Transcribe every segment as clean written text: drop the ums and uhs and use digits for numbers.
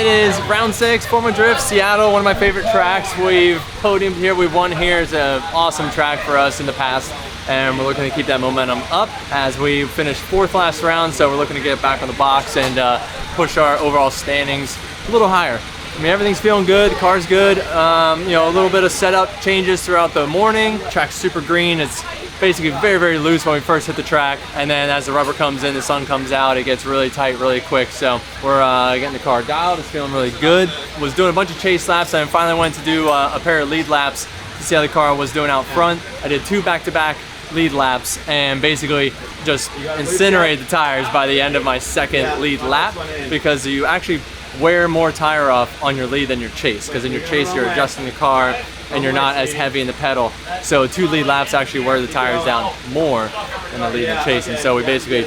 It is round 6, Forma Drift, Seattle, one of my favorite tracks. We've podiumed here, we've won here. It's an awesome track for us in the past, and we're looking to keep that momentum up as we finished 4th last round, so we're looking to get back on the box and push our overall standings a little higher. I mean, everything's feeling good, the car's good. You know, a little bit of setup changes throughout the morning. Track's super green. It's basically very, very loose when we first hit the track, and then as the rubber comes in, the sun comes out, it gets really tight really quick. So we're getting the car dialed. It's feeling really good. Was doing a bunch of chase laps, and finally went to do a pair of lead laps to see how the car was doing out front. I did 2 back-to-back lead laps and basically just incinerated the tires by the end of my 2nd lead lap, because you actually wear more tire off on your lead than your chase, because in your chase you're adjusting the car and you're not as heavy in the pedal. So 2 lead laps actually wear the tires down more than the lead and chase, and so we basically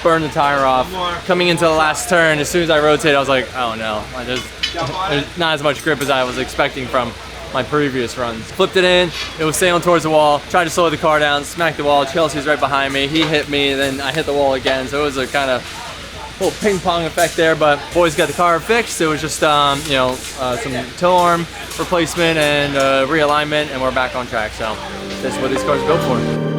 burned the tire off. Coming into the last turn, as soon as I rotated, I was like, oh no, there's not as much grip as I was expecting from my previous runs. Flipped it in, it was sailing towards the wall, tried to slow the car down, smacked the wall. Chelsea's right behind me, he hit me, then I hit the wall again, so it was a kind of little ping pong effect there, but boys got the car fixed. It was just you know, some tow arm replacement and realignment, and we're back on track. So this is what these cars are built for.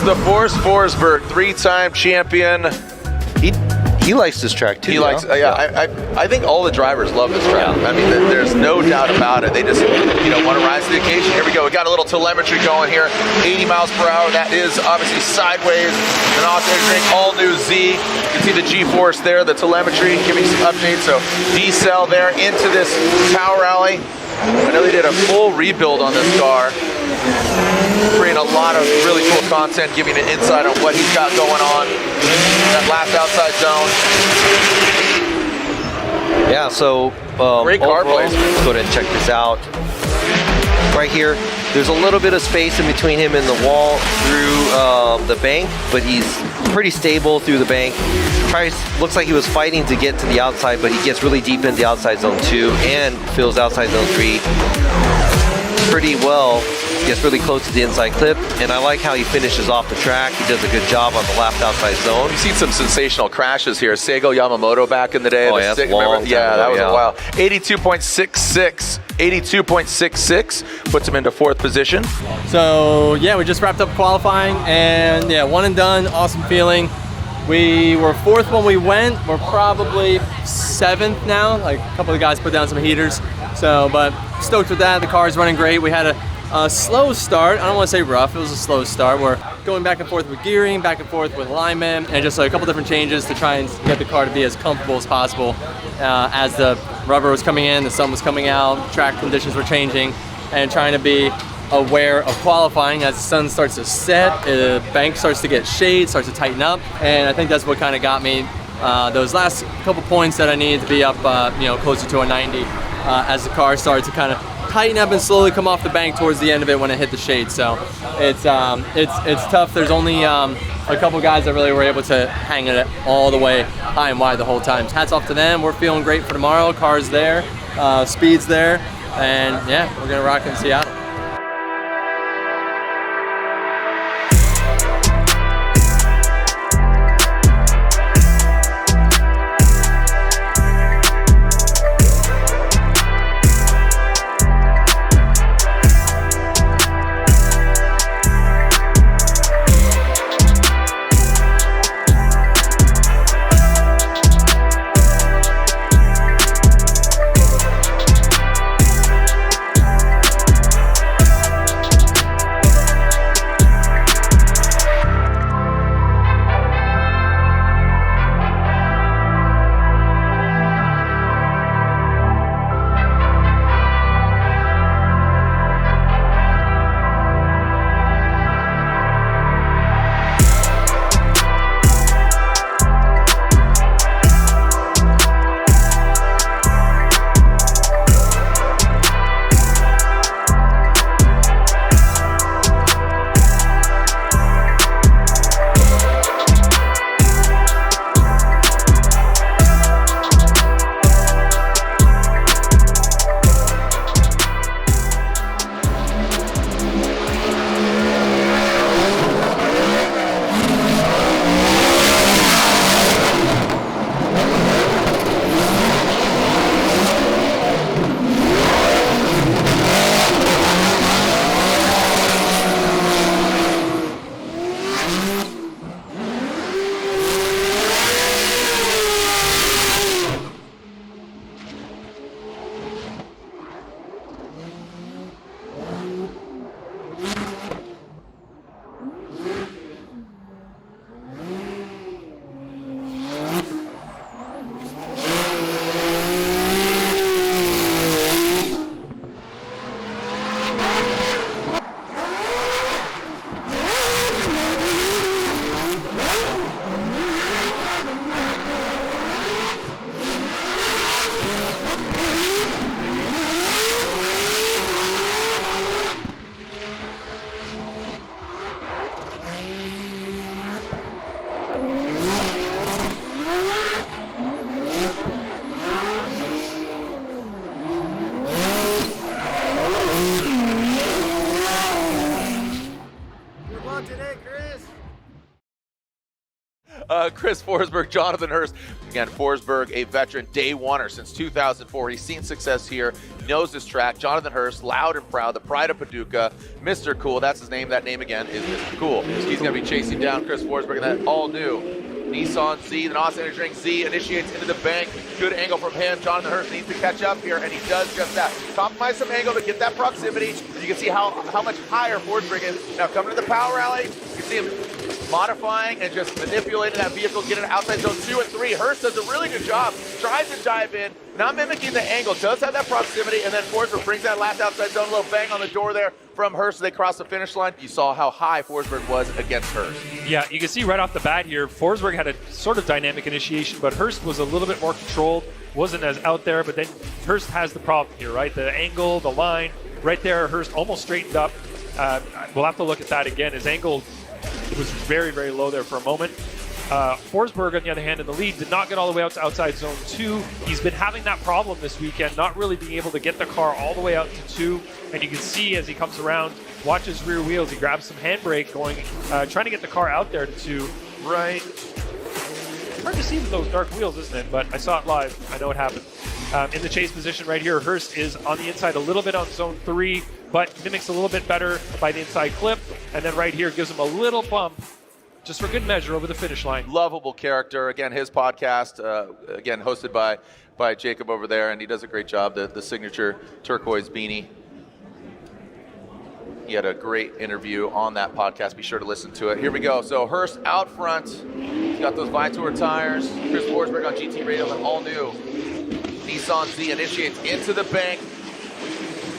The Force Forsberg, 3-time champion. He likes this track too. He likes, I think all the drivers love this track. Yeah. I mean, there's no doubt about it. They just, you know, want to rise to the occasion. Here we go. We got a little telemetry going here. 80 miles per hour. That is obviously sideways. And also drink all new Z. You can see the G-force there, the telemetry, giving some updates. So D-cell there into this power alley. I know they did a full rebuild on this car. Creating a lot of really cool content, giving an insight on what he's got going on. That last outside zone. Yeah, so great car placement. Let's go ahead and check this out. Right here, There's a little bit of space in between him and the wall through the bank, but he's pretty stable through the bank. Looks like he was fighting to get to the outside, but he gets really deep into the outside zone 2 and fills outside zone 3 pretty well. Gets really close to the inside clip, and I like how he finishes off the track. He does a good job on the left outside zone. We've seen some sensational crashes here. Seigo Yamamoto back in the day. Oh, yeah, that's a long time yeah, that ago, was yeah. a while. 82.66. 82.66 puts him into 4th position. So yeah, we just wrapped up qualifying, and yeah, 1 and done. Awesome feeling. We were 4th when we went. We're probably 7th now. Like a couple of guys put down some heaters. So, but stoked with that. The car's running great. We had a slow start. I don't want to say rough. It was a slow start. We're going back and forth with gearing, back and forth with alignment, and just a couple different changes to try and get the car to be as comfortable as possible. As the rubber was coming in, the sun was coming out, track conditions were changing, and trying to be aware of qualifying. As the sun starts to set, the bank starts to get shade, starts to tighten up, and I think that's what kind of got me those last couple points that I needed to be up, closer to a 90 as the car started to kind of tighten up and slowly come off the bank towards the end of it when it hit the shade. So it's tough. There's only a couple guys that really were able to hang it all the way high and wide the whole time. Hats off to them. We're feeling great for tomorrow. Car's there, speed's there, and yeah, we're gonna rock in Seattle. Chris Forsberg, Jonathan Hurst. Again, Forsberg, a veteran, day one-er since 2004. He's seen success here, knows this track. Jonathan Hurst, loud and proud, the pride of Paducah, Mr. Cool. That's his name. That name again is Mr. Cool. He's going to be chasing down Chris Forsberg in that all-new Nissan Z. The Austin Energy Drink Z initiates into the bank. Good angle from him. Jonathan Hurst needs to catch up here, and he does just that. Compromise some angle to get that proximity. You can see how much higher Forsberg is. Now coming to the power rally, you can see him modifying and just manipulating that vehicle, getting it outside zone 2 and 3. Hurst does a really good job, tries to dive in, not mimicking the angle, does have that proximity, and then Forsberg brings that last outside zone, a little bang on the door there from Hurst as they cross the finish line. You saw how high Forsberg was against Hurst. Yeah, you can see right off the bat here, Forsberg had a sort of dynamic initiation, but Hurst was a little bit more controlled, wasn't as out there, but then Hurst has the problem here, right? The angle, the line, right there, Hurst almost straightened up, We'll have to look at that again. His angle was very, very low there for a moment. Forsberg, on the other hand, in the lead, did not get all the way out to outside zone 2. He's been having that problem this weekend, not really being able to get the car all the way out to 2. And you can see as he comes around, watch his rear wheels, he grabs some handbrake going, trying to get the car out there to 2. Right. It's hard to see with those dark wheels, isn't it? But I saw it live. I know it happened. In the chase position right here, Hurst is on the inside a little bit on zone 3, but mimics a little bit better by the inside clip. And then right here gives him a little bump, just for good measure, over the finish line. Lovable character. Again, his podcast, again, hosted by Jacob over there, and he does a great job. The signature turquoise beanie. He had a great interview on that podcast. Be sure to listen to it. Here we go. So Hurst out front. He's got those Vitor tires. Chris Forsberg on GT Radio, an all-new Nissan Z initiates into the bank.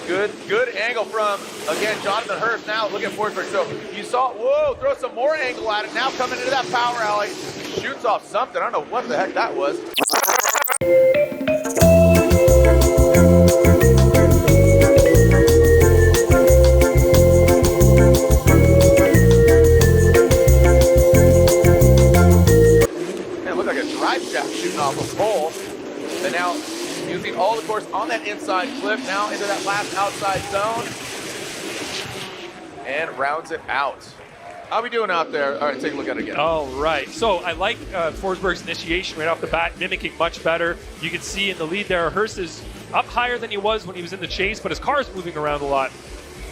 Good angle from, again, Jonathan Hurst. Now look at Forsberg. So you saw, whoa, throw some more angle at it. Now coming into that power alley. Shoots off something. I don't know what the heck that was. Man, it looked like a drive shaft shooting off a pole. And now using all the course on that inside clip, now into that last outside zone, and rounds it out. How we doing out there? All right, take a look at it again. All right. So I like Forsberg's initiation right off the bat, mimicking much better. You can see in the lead there, Hurst is up higher than he was when he was in the chase, but his car is moving around a lot.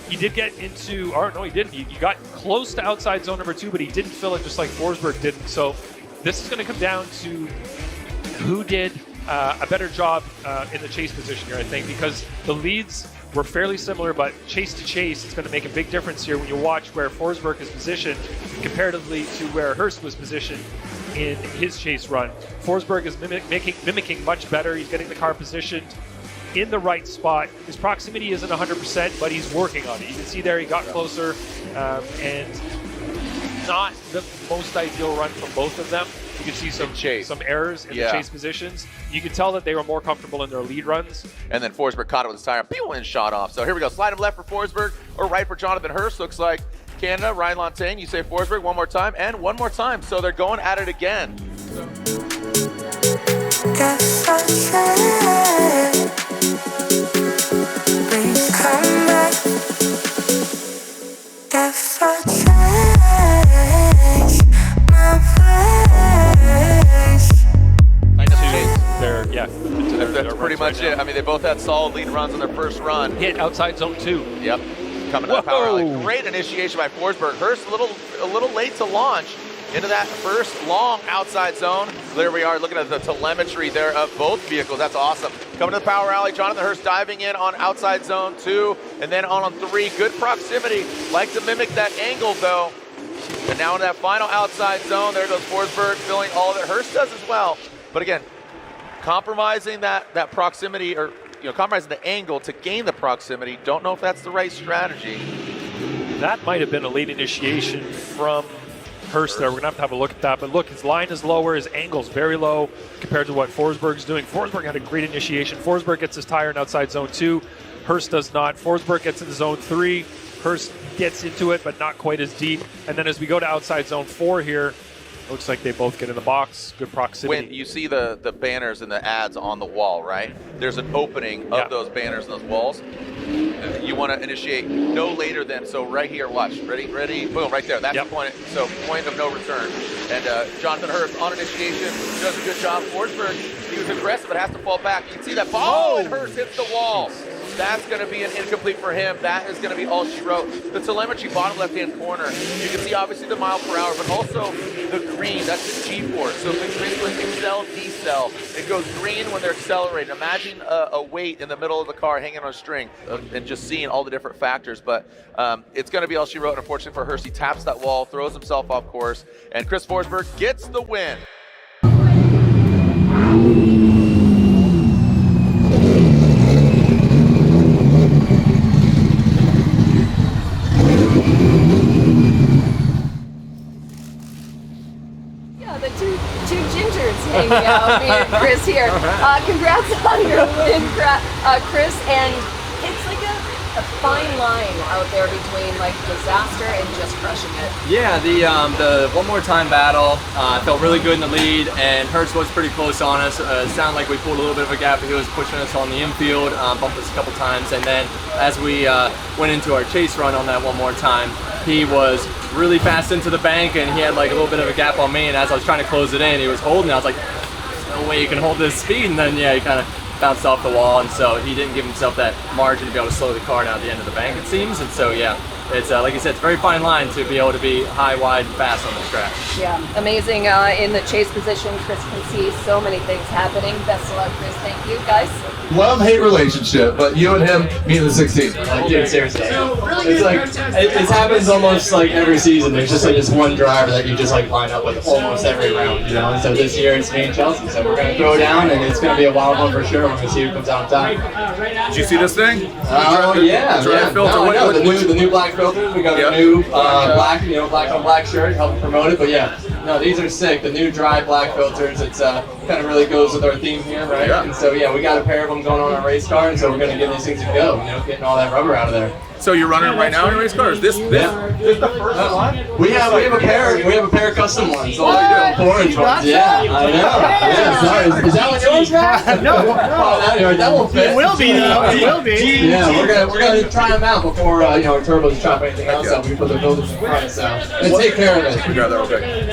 He did get into, or no, he didn't. He got close to outside zone number 2, but he didn't fill it just like Forsberg didn't. So this is going to come down to who did a better job in the chase position here, I think, because the leads were fairly similar, but chase to chase, it's going to make a big difference here when you watch where Forsberg is positioned comparatively to where Hurst was positioned in his chase run. Forsberg is mimicking much better. He's getting the car positioned in the right spot. His proximity isn't 100%, but he's working on it. You can see there he got closer, and not the most ideal run from both of them. You can see some errors in the chase positions. You can tell that they were more comfortable in their lead runs. And then Forsberg caught it with his tire, and shot off. So here we go. Slide him left for Forsberg, or right for Jonathan Hurst. Looks like Canada, Ryan Lantagne, you say Forsberg one more time, and one more time. So they're going at it again. That's pretty much it. I mean, they both had solid lead runs on their first run. Hit outside zone 2. Yep. Coming to the power alley. Great initiation by Forsberg. Hurst a little late to launch into that first long outside zone. There we are looking at the telemetry there of both vehicles. That's awesome. Coming to the power alley, Jonathan Hurst diving in on outside zone 2, and then on 3. Good proximity. Like to mimic that angle though. And now in that final outside zone, there goes Forsberg filling all of it. Hurst does as well. But again, compromising that proximity, or compromising the angle to gain the proximity. Don't know if that's the right strategy. That might have been a late initiation from Hurst there. We're going to have a look at that. But look, his line is lower. His angle's very low compared to what Forsberg's doing. Forsberg had a great initiation. Forsberg gets his tire in outside zone 2. Hurst does not. Forsberg gets into zone 3. Hurst gets into it, but not quite as deep. And then as we go to outside zone 4 here, looks like they both get in the box. Good proximity. When you see the banners and the ads on the wall, right? There's an opening of those banners and those walls. You want to initiate no later than, so right here, watch. Ready, boom, right there. That's the point. So point of no return. And Jonathan Hurst on initiation does a good job. Forsberg, he was aggressive, but has to fall back. You can see that ball, and Hurst hits the wall. That's going to be an incomplete for him. That is going to be all she wrote. The telemetry, bottom left-hand corner. You can see obviously the mile per hour, but also the green. That's the G-force. So basically accel, decel. It goes green when they're accelerating. Imagine a weight in the middle of the car hanging on a string and just seeing all the different factors. But it's going to be all she wrote. Unfortunately for Hurst, he taps that wall, throws himself off course, and Chris Forsberg gets the win. Hanging out, me and Chris here. Congrats on your win, Chris. And it's like a fine line out there between like disaster and just crushing it. Yeah, the one more time battle felt really good in the lead, and Hurst was pretty close on us. It sounded like we pulled a little bit of a gap, but he was pushing us on the infield, bumped us a couple times, and then as we went into our chase run on that one more time, he was really fast into the bank, and he had like a little bit of a gap on me, and as I was trying to close it in, he was holding it. I was like, there's no way you can hold this speed, and then yeah, he kind of bounced off the wall, and so he didn't give himself that margin to be able to slow the car down at the end of the bank, it seems. And so yeah, it's like you said, it's a very fine line to be able to be high, wide, and fast on this track. Yeah, amazing in the chase position. Chris can see so many things happening. Best of luck, Chris. Thank you, guys. Love-hate relationship, but you and him meet in the 16th. Like, dude, seriously. It's like, it happens almost like every season. There's just like this one driver that you just like line up with almost every round, you know? And so this year it's me and Chelsea, so we're going to throw down, and it's going to be a wild one for sure. We're going to see who comes out on top. Did you see this thing? Oh, yeah. Dry filter. No, I know, the new black filters. We got a new black, black on black shirt, helping promote it. But yeah, no, these are sick. The new dry black filters. It's kind of really goes with our theme here, right? Yeah. And so yeah, we got a pair of them going on our race car, and so we're gonna give these things a go. Getting all that rubber out of there. So you're running right now in your race car? Is this the first one? We have a pair of custom ones. Oh, you do? Orange ones. Yeah, I know. Yeah, sorry. Is that what yours was? No. That won't fit. It will be though. It will be. Yeah, we're gonna try them out before our turbos chop anything else up. We put the buildings in front, so and take care of it. Yeah, they're okay.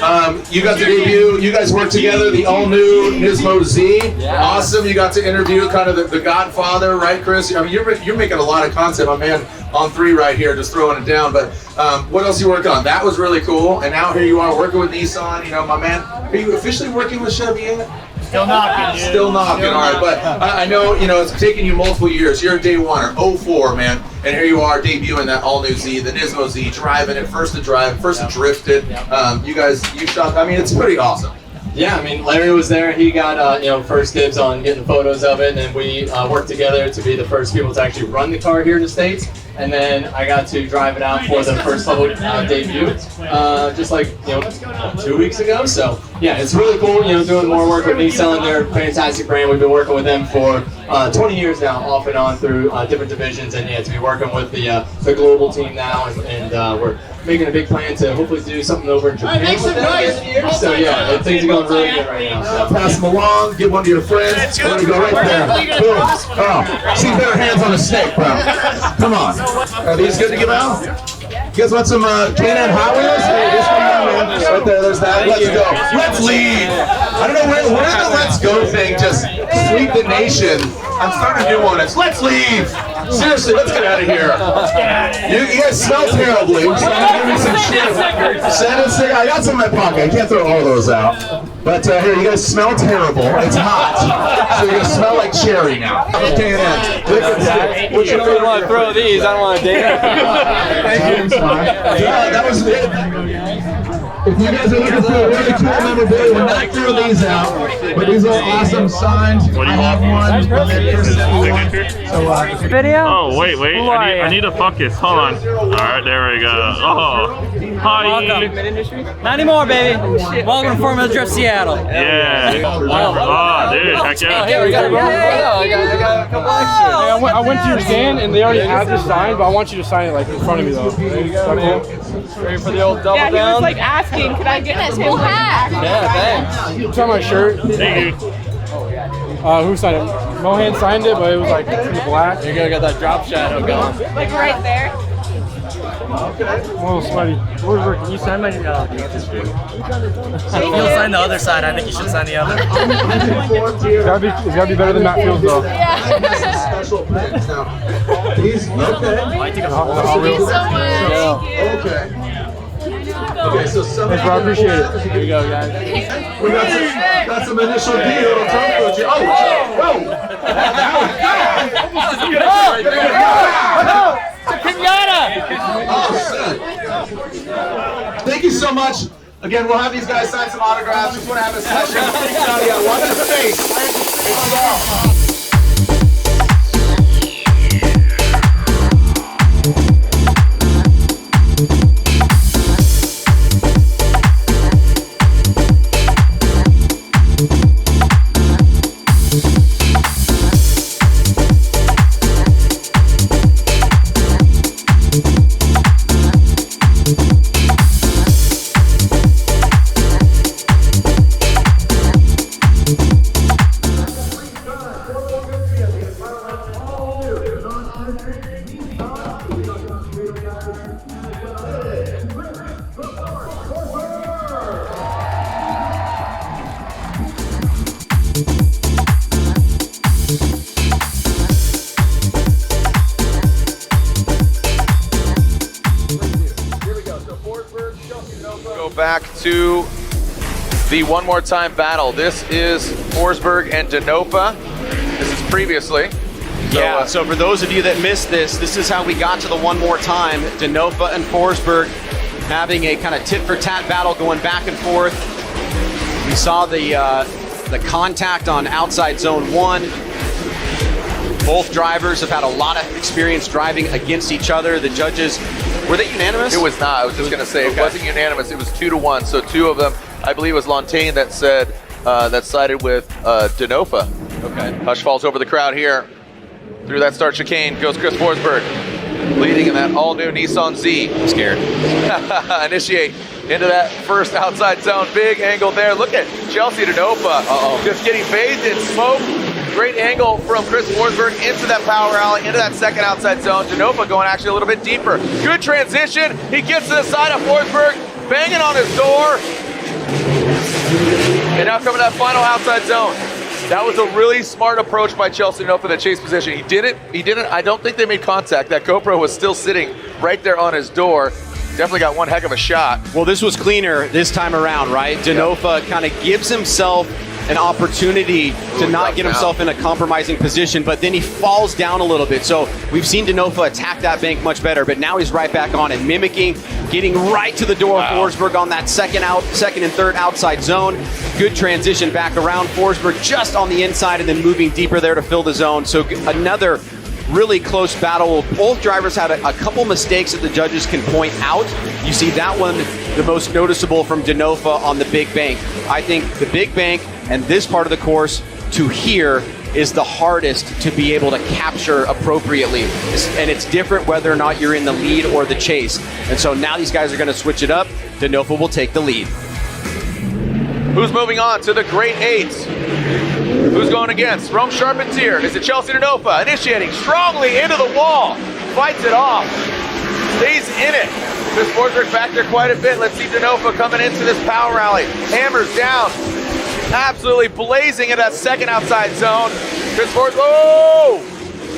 You got to debut. You guys worked together. The all-new Nismo Z. Yeah. Awesome. You got to interview kind of the Godfather, right, Chris? I mean, you're making a lot of content, my man. On 3 right here, just throwing it down. But what else you work on? That was really cool. And now here you are working with Nissan. My man. Are you officially working with Chevy yet? Still knocking. Still knocking. All right, but I know it's taken you multiple years. You're a day oneer, 04, man, and here you are debuting that all new Z, the Nismo Z, driving it, first to drive, first to drift it. You shot. I mean, it's pretty awesome. Yeah, I mean, Larry was there. He got first dibs on getting photos of it, and then we worked together to be the first people to actually run the car here in the States. And then I got to drive it out for the first public debut, just like 2 weeks ago. So yeah, it's really cool. Doing more work with Nissan. They're a fantastic brand. We've been working with them for 20 years now, off and on through different divisions. And yeah, to be working with the global team now, and we're making a big plan to hopefully do something over in Japan with them this year. So yeah, things are going really good right now. So. Pass them along, give one to your friends. There you go, right there. Boom. Oh, see better hands on a snake, bro. Come on. Are these good to give out? You guys want some K&N Hot Wheels? Hey, this one, man. Right there, there's that. Let's go. Let's lead. I don't know where the let's go thing just sweep the nation. I'm starting a new one. It's let's leave. Seriously, let's get out of here. You guys smell terribly. So give me some shit. I got some in my pocket. I can't throw all those out. But here, you guys smell terrible. It's hot. So you're going to smell like cherry now. K&N. What's your favorite? Want to throw these? I don't want to date. Thank you. Yeah, that was it. If you guys are looking for a really cool memorabilia, we're not throwing these out, but these are awesome signed. I have one. So, video? Oh, wait. I need to focus. Hold on. All right, there we go. Oh, hi. Not anymore, baby. Welcome to Formula Drift Seattle. Yeah. Oh, dude, heck yeah. Here we go. I got a couple extras. I went to your stand and they already have this signed, but I want you to sign it like in front of me though. There you go, man. Ready for the old double down? Yeah, he was like asking, could I get his whole hat? Yeah, thanks. It's on my shirt. Thank you. Who signed it? Mohan signed it, but it was like in black. You're gonna get that drop shadow going. Like right there. A little sweaty. Can you sign my Panthers shirt? You'll sign the other side. I think you should sign the other. It's gotta be better than Matt Fields though. Yeah. Special pins. Now, these, okay. Thank you so much. Okay. Okay, so some Thanks, bro. I appreciate it. Here you go, guys. we got some initial D, little tongue coaching. Oh, whoa! Thank you so much. Again, we'll have these guys sign some autographs. Just want to have a session. Watch the face. to the one more time battle. This is Forsberg and DeNofa. This is previously. So, so for those of you that missed this, this is how we got to the one more time. DeNofa and Forsberg having a kind of tit-for-tat battle going back and forth. We saw the contact on outside zone 1. Both drivers have had a lot of experience driving against each other. The judges, were they unanimous? It was not. I was just going to say, it wasn't unanimous. It was 2-1. So 2 of them, I believe it was Lontaine that said, that sided with DeNofa. Okay. Hush falls over the crowd here. Through that start chicane goes Chris Forsberg, leading in that all-new Nissan Z. I'm scared. Initiate into that first outside zone. Big angle there. Look at Chelsea DeNofa just getting bathed in smoke. Great angle from Chris Forsberg into that power alley, into that second outside zone. DeNofa going actually a little bit deeper. Good transition. He gets to the side of Forsberg, banging on his door. And now coming to that final outside zone. That was a really smart approach by Chelsea DeNofa in the chase position. He didn't, I don't think they made contact. That GoPro was still sitting right there on his door. Definitely got one heck of a shot. Well, this was cleaner this time around, right? DeNofa kind of gives himself an opportunity to not get himself in a compromising position, but then he falls down a little bit. So we've seen DeNofa attack that bank much better, but now he's right back on it, mimicking, getting right to the door of Forsberg on that second and third outside zone. Good transition back around. Forsberg just on the inside and then moving deeper there to fill the zone. So another really close battle. Both drivers had a couple mistakes that the judges can point out. You see that one, the most noticeable from DeNofa on the big bank. I think the big bank and this part of the course to here is the hardest to be able to capture appropriately. And it's different whether or not you're in the lead or the chase. And so now these guys are going to switch it up. DeNofa will take the lead. Who's moving on to the Great 8? Who's going against? Rome Charpentier. Is it Chelsea DeNofa initiating strongly into the wall? Fights it off. Stays in it. Chris Forsberg back there quite a bit. Let's see DeNofa coming into this power rally. Hammers down. Absolutely blazing in that second outside zone. Chris Forsberg. Oh!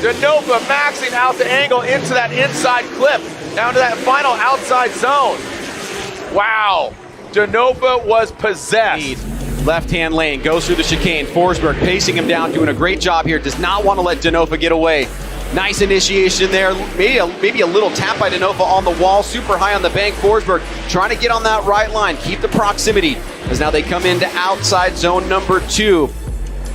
DeNofa maxing out the angle into that inside clip. Down to that final outside zone. Wow. DeNofa was possessed. Left-hand lane, goes through the chicane. Forsberg pacing him down, doing a great job here. Does not want to let DeNofa get away. Nice initiation there. Maybe a little tap by DeNofa on the wall. Super high on the bank. Forsberg trying to get on that right line. Keep the proximity as now they come into outside zone number 2.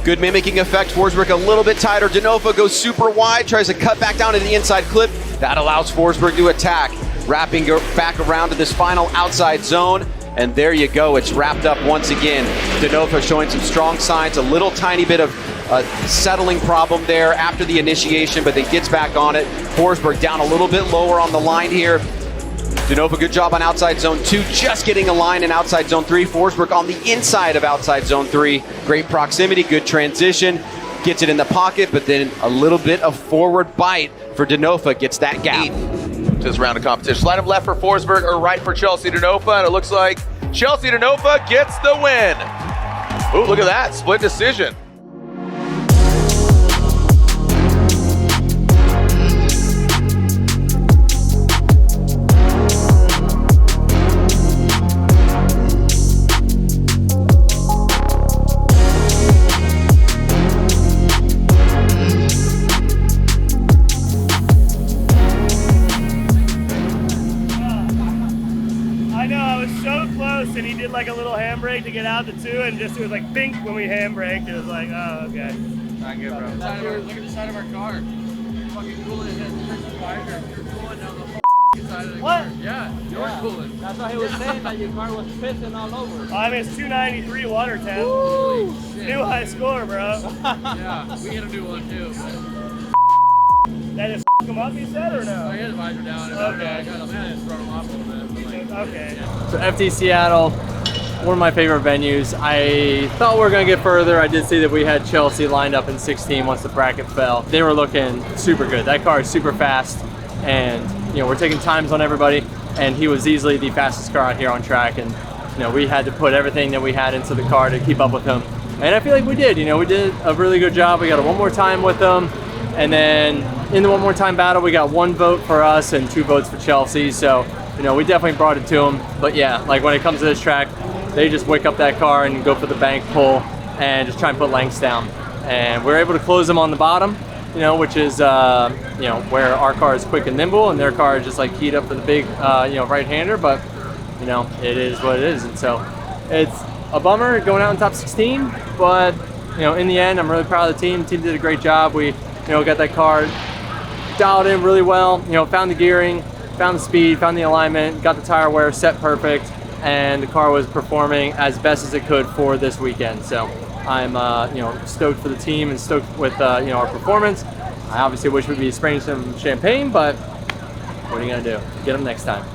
Good mimicking effect. Forsberg a little bit tighter. DeNofa goes super wide, tries to cut back down to the inside clip. That allows Forsberg to attack. Wrapping back around to this final outside zone. And there you go, it's wrapped up once again. DeNofa showing some strong signs, a little tiny bit of settling problem there after the initiation, but then gets back on it. Forsberg down a little bit lower on the line here. DeNofa, good job on outside zone 2, just getting a line in outside zone 3. Forsberg on the inside of outside zone 3. Great proximity, good transition. Gets it in the pocket, but then a little bit of forward bite for DeNofa, gets that gap. This round of competition. Slide him left for Forsberg or right for Chelsea DeNofa, and it looks like Chelsea DeNofa gets the win. Ooh, look at that, split decision. And he did like a little handbrake to get out the 2, and just it was like pink when we handbraked. It was like, oh, okay. Not good, bro. Look at the side of our car. Fucking cooling it. You're cooling down the side of the car. Yeah, you're cooling. That's why he was saying that your car was pissing all over. I mean, it's 293 water temp. Holy shit. New high score, bro. Yeah, we had to do one too. That just him up, you said, or no? Oh, he had the visor down. Okay. I got him in and thrown him off a little bit. Okay. So FT Seattle, one of my favorite venues. I thought we were going to get further. I did see that we had Chelsea lined up in 16 once the bracket fell. They were looking super good. That car is super fast, and we're taking times on everybody, and he was easily the fastest car out here on track, and we had to put everything that we had into the car to keep up with him. And I feel like we did. We did a really good job. We got a one more time with him, and then in the one more time battle, we got 1 vote for us and 2 votes for Chelsea. So we definitely brought it to him. But yeah, like when it comes to this track, they just wake up that car and go for the bank pull and just try and put lengths down. And we're able to close them on the bottom, you know, which is, you know, where our car is quick and nimble and their car is just like keyed up for the big, you know, right-hander, but, you know, it is what it is. And so it's a bummer going out in top 16, but, you know, in the end, I'm really proud of the team. The team did a great job. We, you know, got that car dialed in really well, you know, found the gearing, found the speed, found the alignment, got the tire wear set perfect, and the car was performing as best as it could for this weekend. So I'm, you know, stoked for the team and stoked with, you know, our performance. I obviously wish we'd be spraying some champagne, but what are you gonna do? Get them next time.